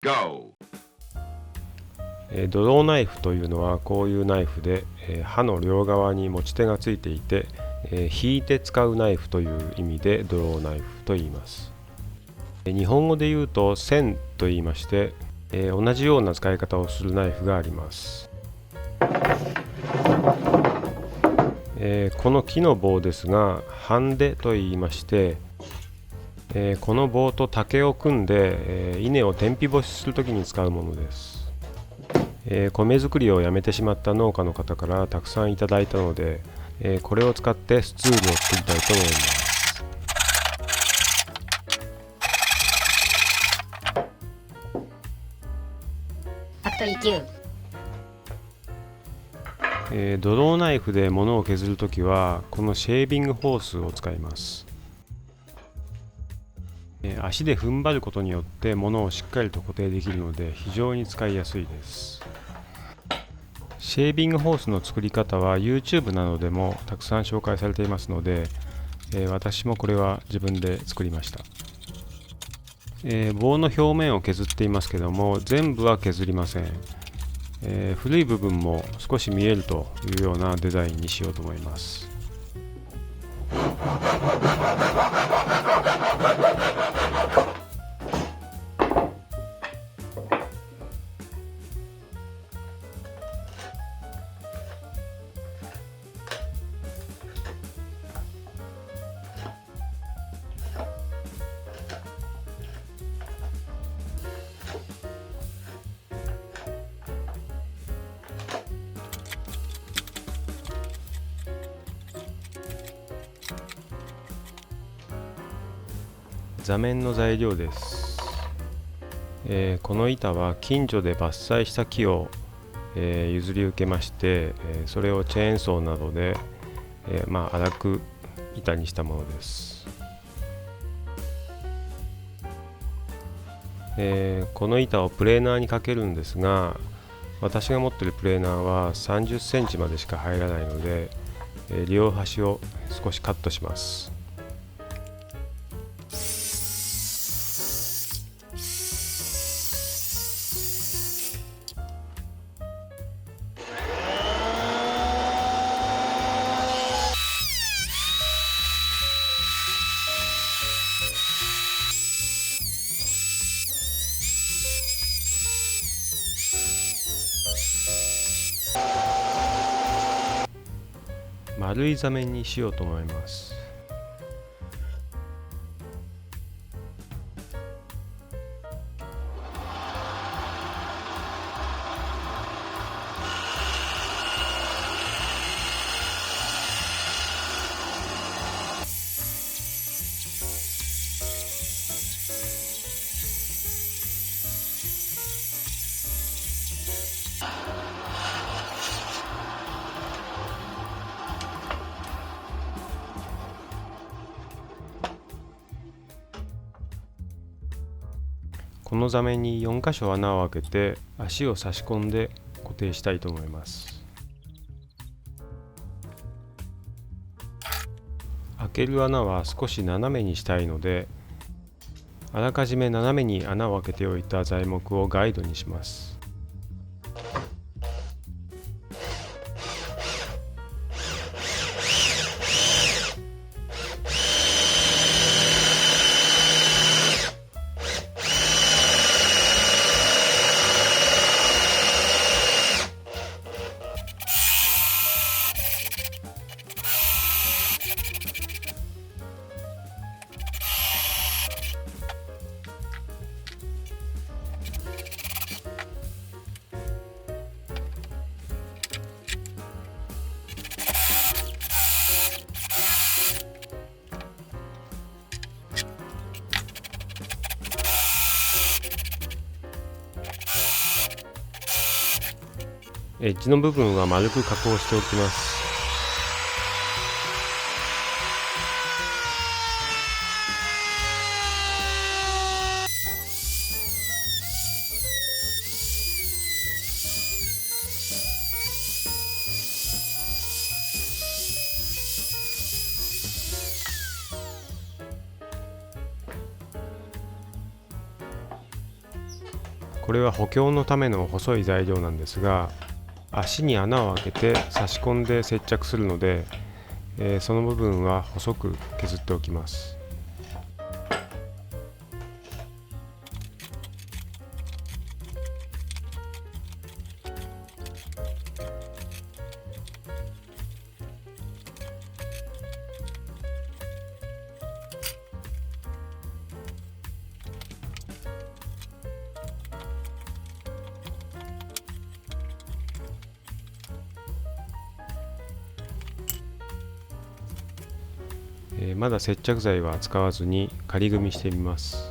Go! ドローナイフというのはこういうナイフで、刃の両側に持ち手がついていて、引いて使うナイフという意味でドローナイフと言います。日本語で言うと線と言いまして、同じような使い方をするナイフがあります。この木の棒ですがハンデと言いまして、この棒と竹を組んで、稲を天日干しするときに使うものです。米作りをやめてしまった農家の方からたくさんいただいたので、これを使ってスツールを作りたいと思います。ファクトリー9。ドローナイフで物を削るときはこのシェービングホースを使います。足で踏ん張ることによって物をしっかりと固定できるので非常に使いやすいです。シェービングホースの作り方は YouTube などでもたくさん紹介されていますので、私もこれは自分で作りました。棒の表面を削っていますけども全部は削りません。古い部分も少し見えるというようなデザインにしようと思います。座面の材料です。この板は近所で伐採した木を、譲り受けまして、それをチェーンソーなどで、粗く板にしたものです。この板をプレーナーにかけるんですが、私が持っているプレーナーは30センチまでしか入らないので、両端を少しカットします。丸い座面にしようと思います。この座面に4箇所穴を開けて足を差し込んで固定したいと思います。開ける穴は少し斜めにしたいので、あらかじめ斜めに穴を開けておいた材木をガイドにします。エッジの部分は丸く加工しておきます。これは補強のための細い材料なんですが、足に穴を開けて差し込んで接着するので、その部分は細く削っておきます。まだ接着剤は使わずに仮組みしてみます。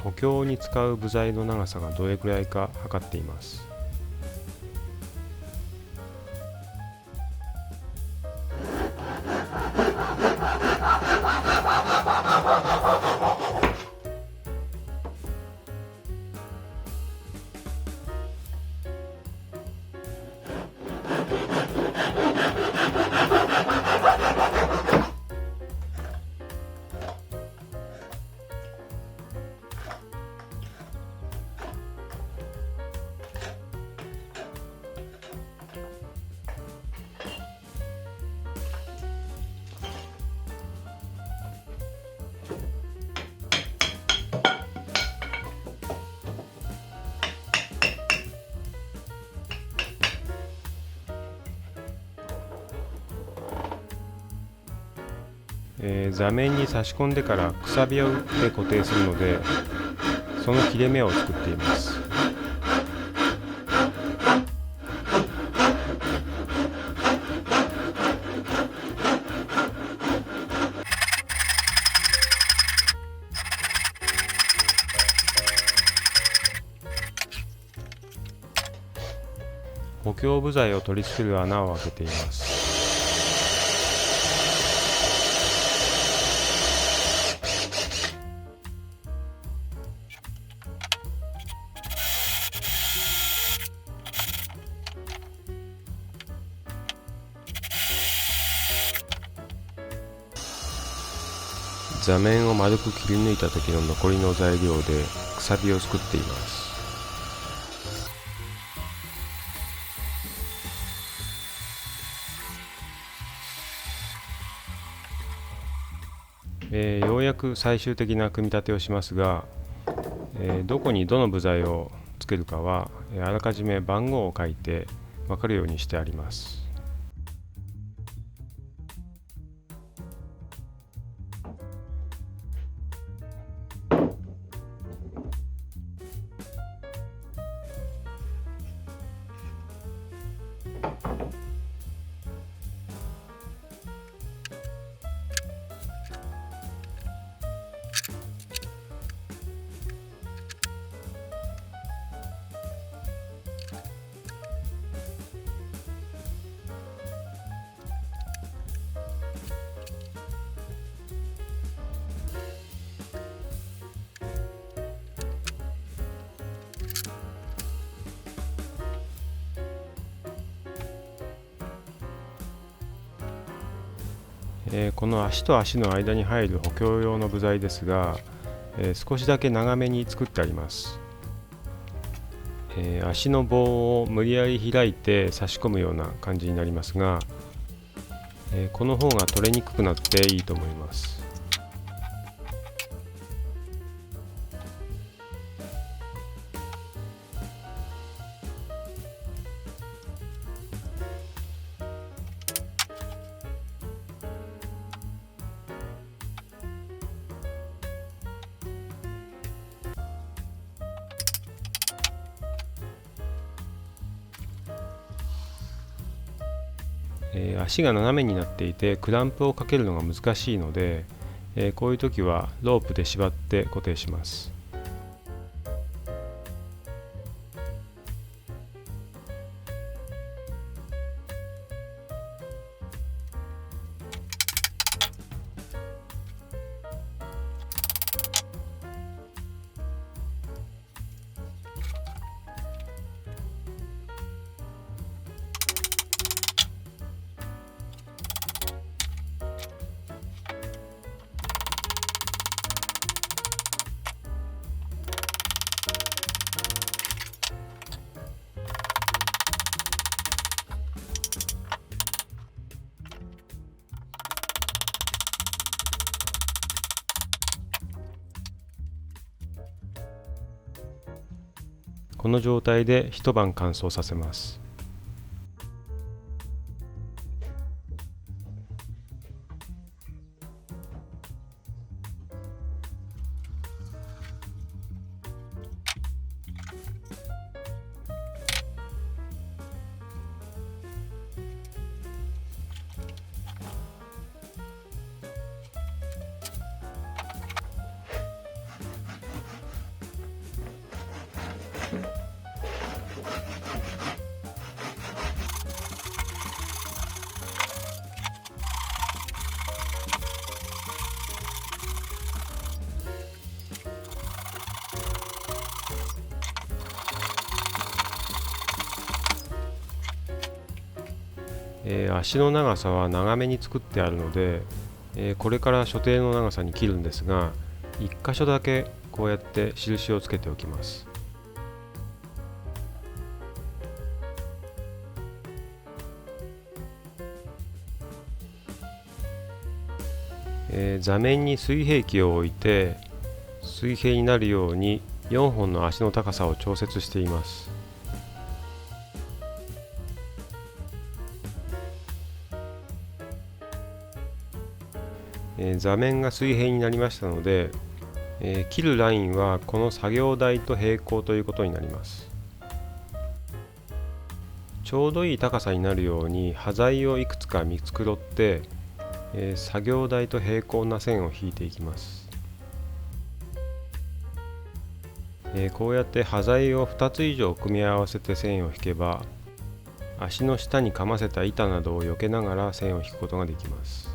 補強に使う部材の長さがどれくらいか測っています。座面に差し込んでからくさびを打って固定するので、その切れ目を作っています。補強部材を取り付ける穴を開けています。座面を丸く切り抜いた時の残りの材料でくさびを作っています。ようやく最終的な組み立てをしますが、どこにどの部材をつけるかはあらかじめ番号を書いて分かるようにしてあります。この足と足の間に入る補強用の部材ですが、少しだけ長めに作ってあります。足の棒を無理やり開いて差し込むような感じになりますが、この方が取れにくくなっていいと思います。足が斜めになっていてクランプをかけるのが難しいので、こういう時はロープで縛って固定します。この状態で一晩乾燥させます。足の長さは長めに作ってあるので、これから所定の長さに切るんですが、1箇所だけこうやって印をつけておきます。座面に水平器を置いて水平になるように4本の足の高さを調節しています。座面が水平になりましたので、切るラインはこの作業台と平行ということになります。ちょうどいい高さになるように端材をいくつか見繕って、作業台と平行な線を引いていきます。こうやって端材を2つ以上組み合わせて線を引けば、足の下にかませた板などを避けながら線を引くことができます。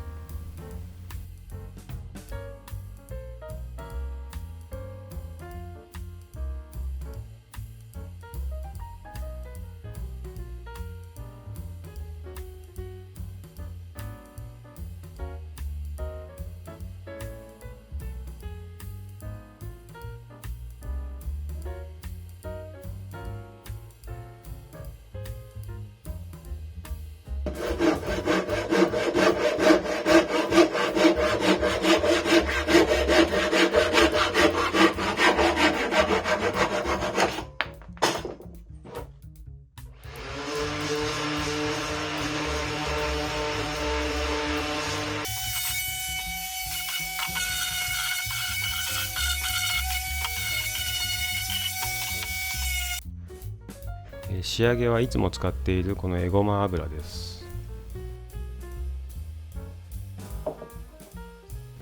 仕上げはいつも使っているこのエゴマ油です。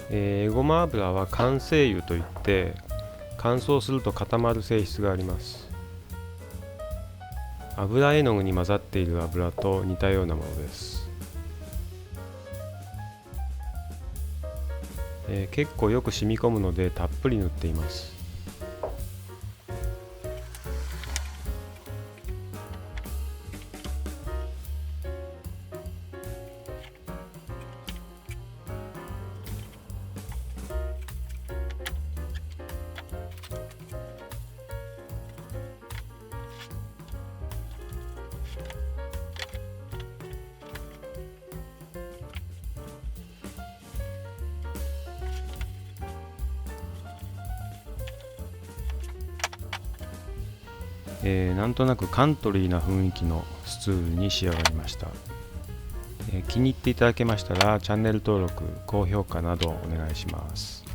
エゴマ油は乾性油といって乾燥すると固まる性質があります。油絵の具に混ざっている油と似たようなものです。結構よく染み込むのでたっぷり塗っています。なんとなくカントリーな雰囲気のスツールに仕上がりました。気に入っていただけましたらチャンネル登録、高評価などお願いします。